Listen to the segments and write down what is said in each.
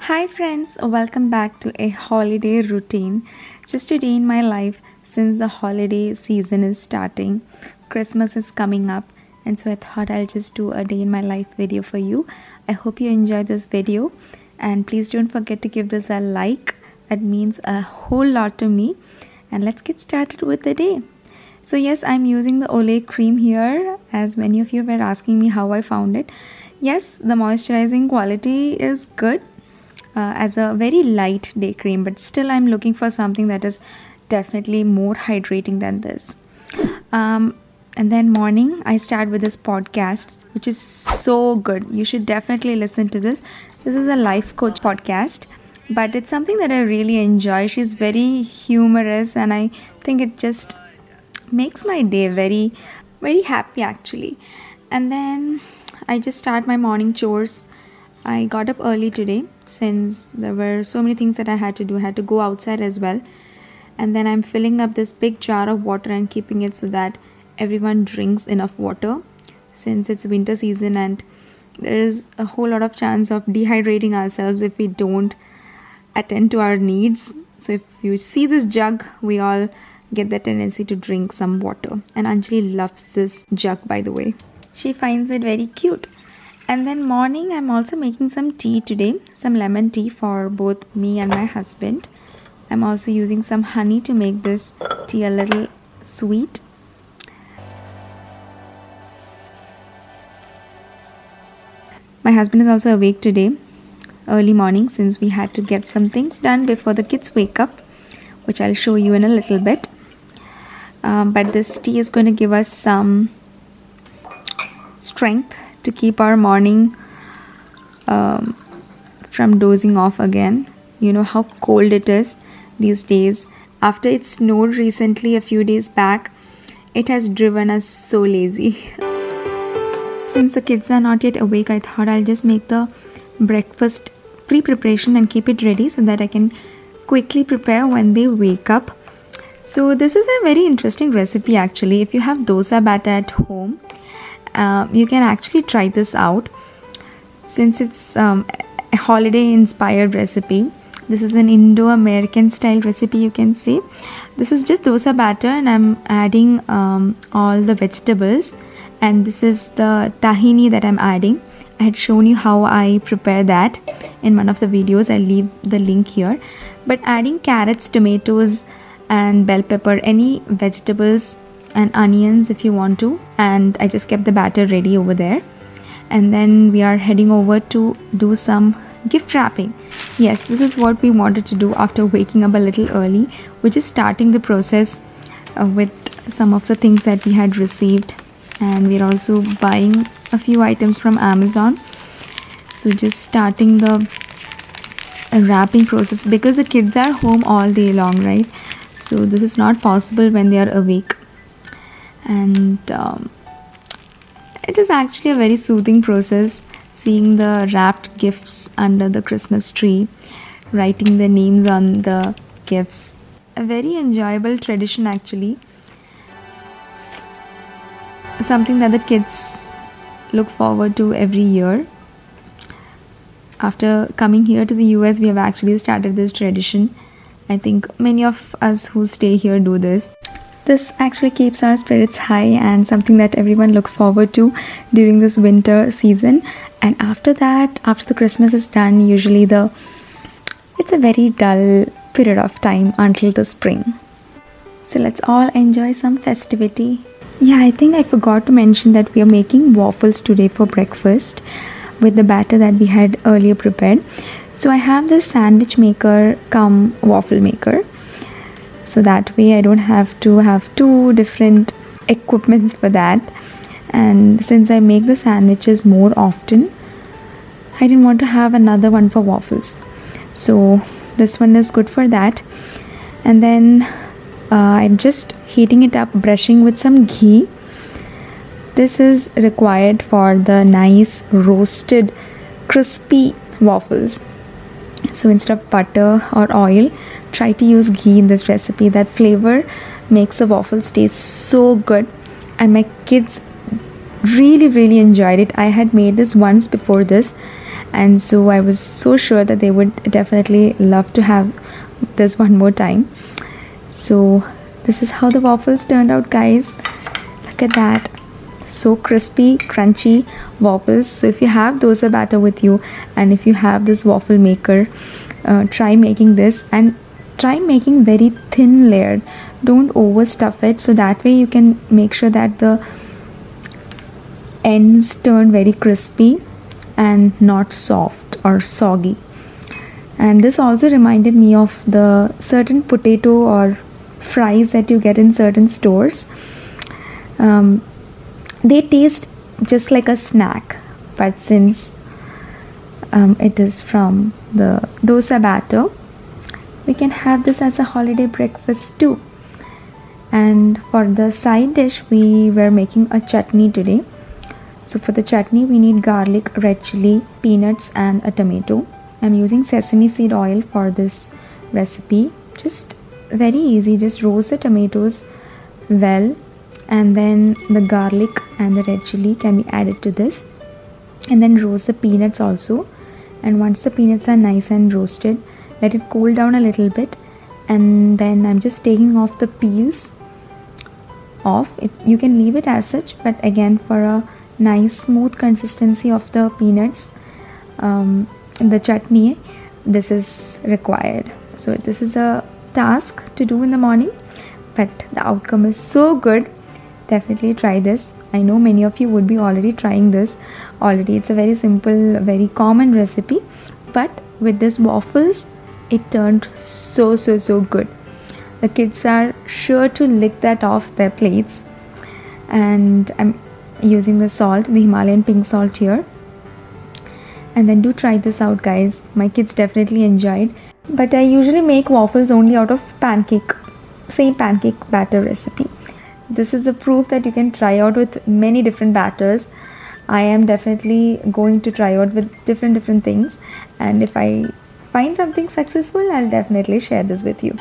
Hi friends, welcome back to a holiday routine. Just a day in my life since the holiday season is starting. Christmas is coming up, and so I thought I'll just do a day in my life video for you. I hope you enjoy this video, and please don't forget to give this a like. It means a whole lot to me. And let's get started with the day. So yes, I'm using the Olay cream here, as many of you were asking me how I found it. Yes, the moisturizing quality is good as a very light day cream, but still I'm looking for something that is definitely more hydrating than this. And then morning I start with this podcast, which is so good. You should definitely listen to this. This is a life coach podcast, but it's something that I really enjoy. She's very humorous, and I think it just makes my day very, very happy actually. And then I just start my morning chores. I got up early today since there were so many things that I had to do. I had to go outside as well. And then I'm filling up this big jar of water and keeping it so that everyone drinks enough water, since it's winter season and there is a whole lot of chance of dehydrating ourselves if we don't attend to our needs. So if you see this jug, we all get the tendency to drink some water. And Anjali loves this jug, by the way. She finds it very cute. And then morning I'm also making some tea today, some lemon tea for both me and my husband. I'm also using some honey to make this tea a little sweet. My husband is also awake today, early morning, since we had to get some things done before the kids wake up, which I'll show you in a little bit. But this tea is going to give us some strength to keep our morning from dozing off again. You know how cold it is these days. After it snowed recently a few days back, it has driven us so lazy. Since the kids are not yet awake, I thought I'll just make the breakfast pre-preparation and keep it ready so that I can quickly prepare when they wake up. So this is a very interesting recipe actually. If you have dosa batter at home, you can actually try this out, since it's a holiday inspired recipe. This is an Indo-American style recipe, you can say. This is just dosa batter, and I'm adding all the vegetables, and this is the tahini that I'm adding. I had shown you how I prepare that in one of the videos. I'll leave the link here. But adding carrots, tomatoes and bell pepper, any vegetables and onions if you want to, and I just kept the batter ready over there. And then we are heading over to do some gift wrapping. Yes, this is what we wanted to do after waking up a little early. We're just starting the process with some of the things that we had received, and we're also buying a few items from Amazon. So just starting the wrapping process, because the kids are home all day long, right? So this is not possible when they are awake. And it is actually a very soothing process, seeing the wrapped gifts under the Christmas tree, writing the names on the gifts. A very enjoyable tradition actually, something that the kids look forward to every year. After coming here to the US, we have actually started this tradition. I think many of us who stay here do this. This actually keeps our spirits high, and something that everyone looks forward to during this winter season. And after that, after the Christmas is done, usually it's a very dull period of time until the spring. So let's all enjoy some festivity. Yeah, I think I forgot to mention that we are making waffles today for breakfast with the batter that we had earlier prepared. So I have this sandwich maker cum waffle maker. So that way I don't have to have two different equipments for that. And since I make the sandwiches more often, I didn't want to have another one for waffles. So this one is good for that. And then I'm just heating it up, brushing with some ghee. This is required for the nice roasted crispy waffles. So instead of butter or oil, try to use ghee in this recipe. That flavor makes the waffles taste so good, and my kids really enjoyed it. I had made this once before this, and so I was so sure that they would definitely love to have this one more time. So this is how the waffles turned out, guys. Look at that, so crispy, crunchy waffles. So if you have dosa batter with you, and if you have this waffle maker, try making this, and try making very thin layered. Don't overstuff it, so that way you can make sure that the ends turn very crispy and not soft or soggy. And this also reminded me of the certain potato or fries that you get in certain stores. They taste just like a snack, but since it is from the dosa batter, we can have this as a holiday breakfast too. And for the side dish, we were making a chutney today. So for the chutney, we need garlic, red chili, peanuts and a tomato. I'm using sesame seed oil for this recipe. Just very easy, just roast the tomatoes well, and then the garlic and the red chili can be added to this, and then roast the peanuts also. And once the peanuts are nice and roasted, let it cool down a little bit, and then I'm just taking off the peels off. You can leave it as such, but again, for a nice smooth consistency of the peanuts, the chutney, this is required. So this is a task to do in the morning, but the outcome is so good. Definitely try this. I know many of you would be already trying this already. It's a very simple, very common recipe, but with this waffles, it turned so good. The kids are sure to lick that off their plates. And I'm using the salt, the Himalayan pink salt here. And then do try this out, guys. My kids definitely enjoyed. But I usually make waffles only out of pancake batter recipe. This is a proof that you can try out with many different batters. I am definitely going to try out with different things, and if I find something successful, I'll definitely share this with you.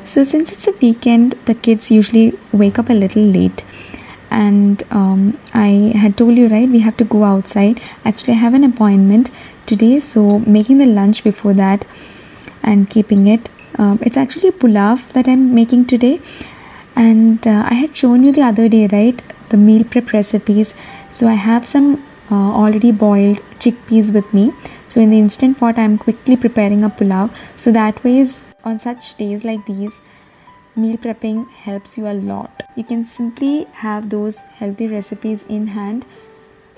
So since it's a weekend, the kids usually wake up a little late, and I had told you, right, we have to go outside. Actually, I have an appointment today, so making the lunch before that and keeping it. It's actually a pulav that I'm making today, and I had shown you the other day, right, the meal prep recipes. So I have some already boiled chickpeas with me. So in the instant pot, I'm quickly preparing a pulav. So that way, on such days like these, meal prepping helps you a lot. You can simply have those healthy recipes in hand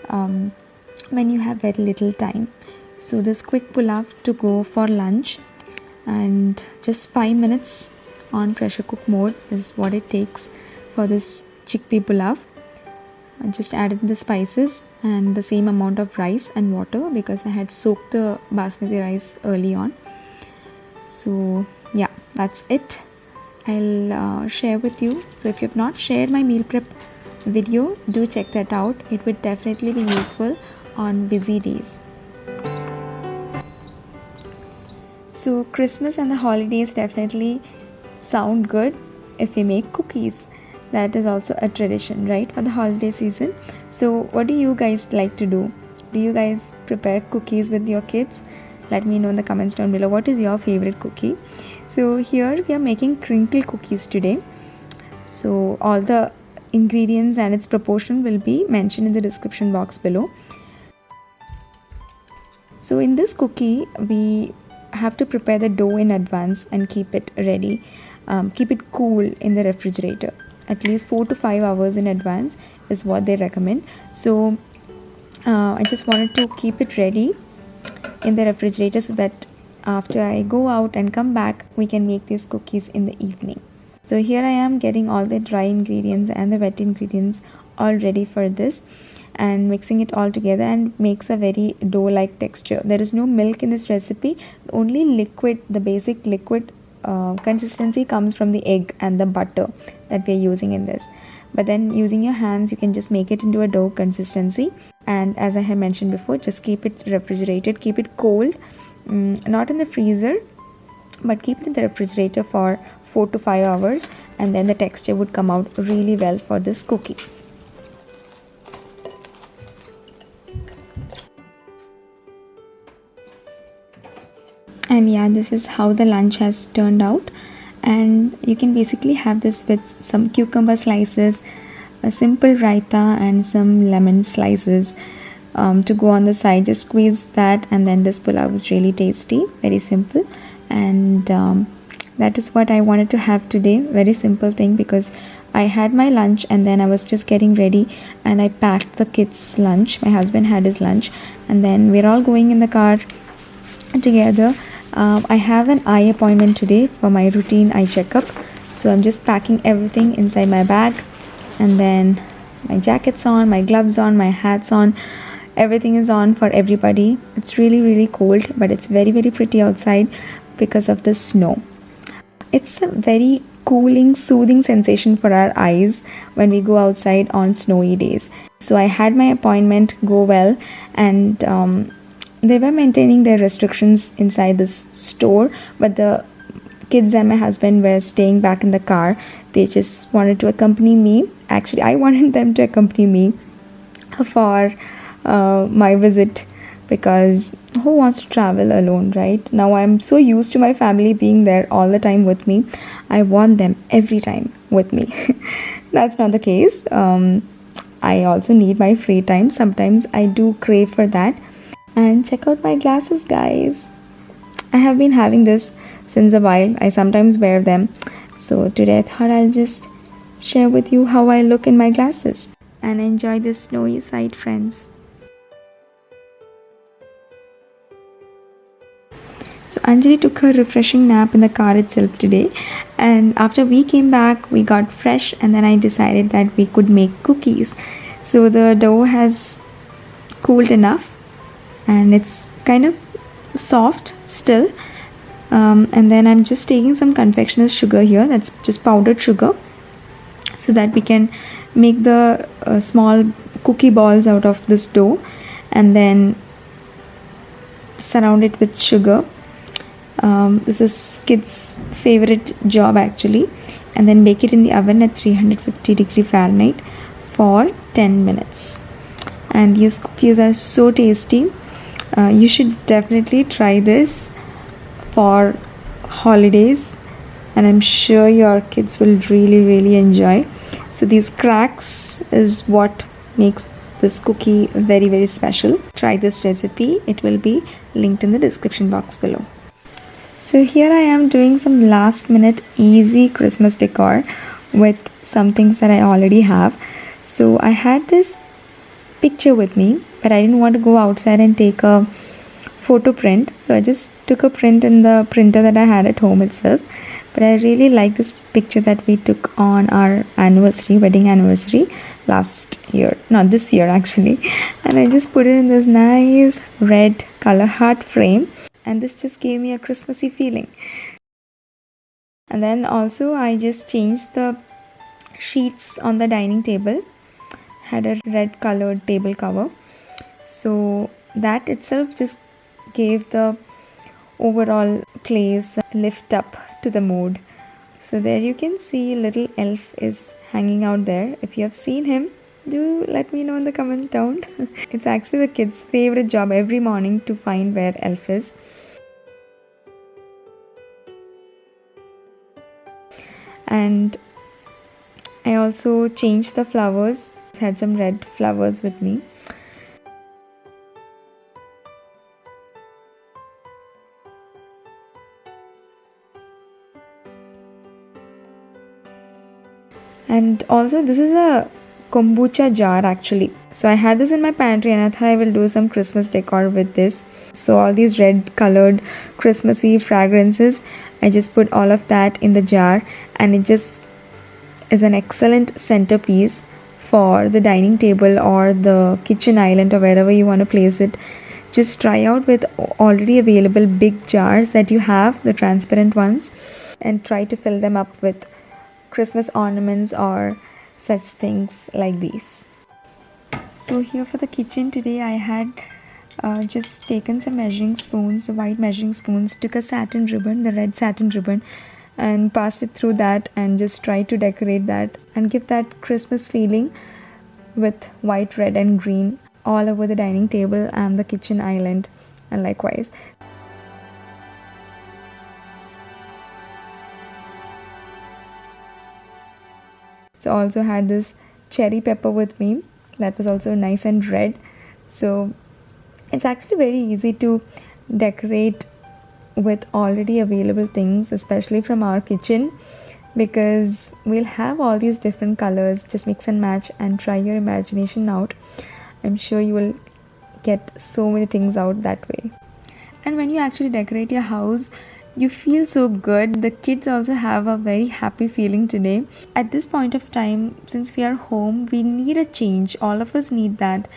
when you have very little time. So this quick pulav to go for lunch, and just 5 minutes on pressure cook mode is what it takes for this chickpea pulav. I just added the spices and the same amount of rice and water because I had soaked the basmati rice early on. So yeah, that's it. I'll share with you. So if you have not shared my meal prep video, do check that out. It would definitely be useful on busy days. So Christmas and the holidays definitely sound good if we make cookies. That is also a tradition, right, for the holiday season. So what do you guys like to do? Do you guys prepare cookies with your kids? Let me know in the comments down below. What is your favorite cookie? So here we are making crinkle cookies today. So all the ingredients and its proportion will be mentioned in the description box below. So in this cookie, we have to prepare the dough in advance and keep it ready. Keep it cool in the refrigerator. At least 4 to 5 hours in advance is what they recommend. So I just wanted to keep it ready in the refrigerator so that after I go out and come back, we can make these cookies in the evening. So here I am getting all the dry ingredients and the wet ingredients all ready for this, and mixing it all together, and makes a very dough-like texture. There is no milk in this recipe. Only liquid, the basic liquid consistency comes from the egg and the butter that we are using in this. But then using your hands, you can just make it into a dough consistency. And as I had mentioned before, just keep it refrigerated, keep it cold, not in the freezer, but keep it in the refrigerator for 4 to 5 hours, and then the texture would come out really well for this cookie. And yeah, this is how the lunch has turned out. And you can basically have this with some cucumber slices, a simple raita, and some lemon slices to go on the side. Just squeeze that, and then this pulao was really tasty, very simple. And that is what I wanted to have today. Very simple thing, because I had my lunch and then I was just getting ready and I packed the kids' lunch. My husband had his lunch, and then we're all going in the car together. I have an eye appointment today for my routine eye checkup, so I'm just packing everything inside my bag, and then my jacket's on, my gloves on, my hat's on, everything is on for everybody. It's really cold, but it's very pretty outside because of the snow. It's a very cooling, soothing sensation for our eyes when we go outside on snowy days. So I had my appointment go well, and they were maintaining their restrictions inside this store, but the kids and my husband were staying back in the car. They just wanted to accompany me. Actually, I wanted them to accompany me for my visit, because who wants to travel alone, right? Now I'm so used to my family being there all the time with me. I want them every time with me. That's not the case. I also need my free time. Sometimes I do crave for that. And check out my glasses, guys. I have been having this since a while. I sometimes wear them. So today I thought I'll just share with you how I look in my glasses. And enjoy this snowy sight, friends. So Anjali took her refreshing nap in the car itself today, and after we came back we got fresh, and then I decided that we could make cookies. So the dough has cooled enough and it's kind of soft still, and then I'm just taking some confectioner's sugar here, that's just powdered sugar, so that we can make the small cookie balls out of this dough, and then surround it with sugar. This is kids' favorite job actually, and then bake it in the oven at 350 Fahrenheit for 10 minutes. And these cookies are so tasty. You should definitely try this for holidays, and I'm sure your kids will really enjoy. So these cracks is what makes this cookie very special. Try this recipe. It will be linked in the description box below. So here I am doing some last minute easy Christmas decor with some things that I already have. So I had this picture with me, but I didn't want to go outside and take a photo print, so I just took a print in the printer that I had at home itself. But I really like this picture that we took on our wedding anniversary last year, not this year actually, and I just put it in this nice red color heart frame, and this just gave me a Christmassy feeling. And then also I just changed the sheets on the dining table, had a red colored table cover, so that itself just gave the overall place lift up to the mood. So there you can see little elf is hanging out there. If you have seen him, do let me know in the comments down. It's actually the kids' favorite job every morning to find where elf is. And I also changed the flowers. Had some red flowers with me. And also this is a kombucha jar actually. So I had this in my pantry and I thought I will do some Christmas decor with this. So all these red colored Christmassy fragrances, I just put all of that in the jar, and it just is an excellent centerpiece for the dining table or the kitchen island or wherever you want to place it. Just try out with already available big jars that you have, the transparent ones, and try to fill them up with Christmas ornaments or such things like these. So here for the kitchen today I had just taken some measuring spoons, the white measuring spoons, took a satin ribbon, the red satin ribbon, and passed it through that and just tried to decorate that and give that Christmas feeling with white, red and green all over the dining table and the kitchen island, and likewise. So I also had this cherry pepper with me that was also nice and red. So it's actually very easy to decorate with already available things, especially from our kitchen, because we'll have all these different colors. Just mix and match and try your imagination out. I'm sure you will get so many things out that way. And when you actually decorate your house, you feel so good. The kids also have a very happy feeling today. At this point of time, since we are home, we need a change. All of us need that.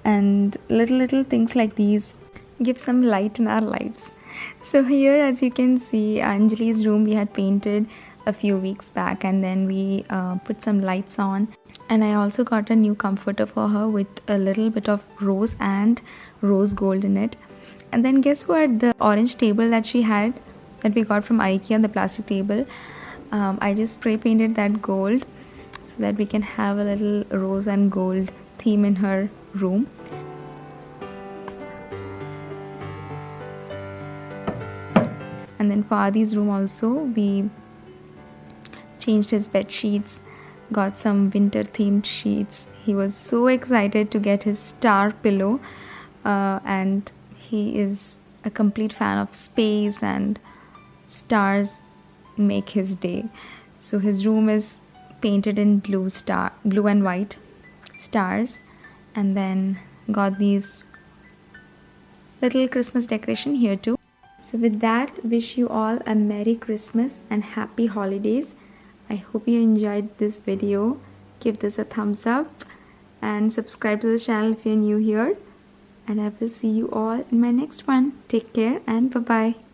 And little things like these give some light in our lives. So here, as you can see, Anjali's room we had painted a few weeks back, and then we put some lights on. And I also got a new comforter for her with a little bit of rose and rose gold in it. And then guess what? The orange table that she had, that we got from IKEA, the plastic table, I just spray painted that gold so that we can have a little rose and gold theme in her room. And then for Adi's room also, we changed his bed sheets, got some winter themed sheets. He was so excited to get his star pillow, and he is a complete fan of space, and stars make his day. So his room is painted in blue and white stars, and then got these little Christmas decoration here too. So with that, wish you all a Merry Christmas and Happy Holidays. I hope you enjoyed this video. Give this a thumbs up and subscribe to the channel if you're new here. And I will see you all in my next one. Take care and bye-bye.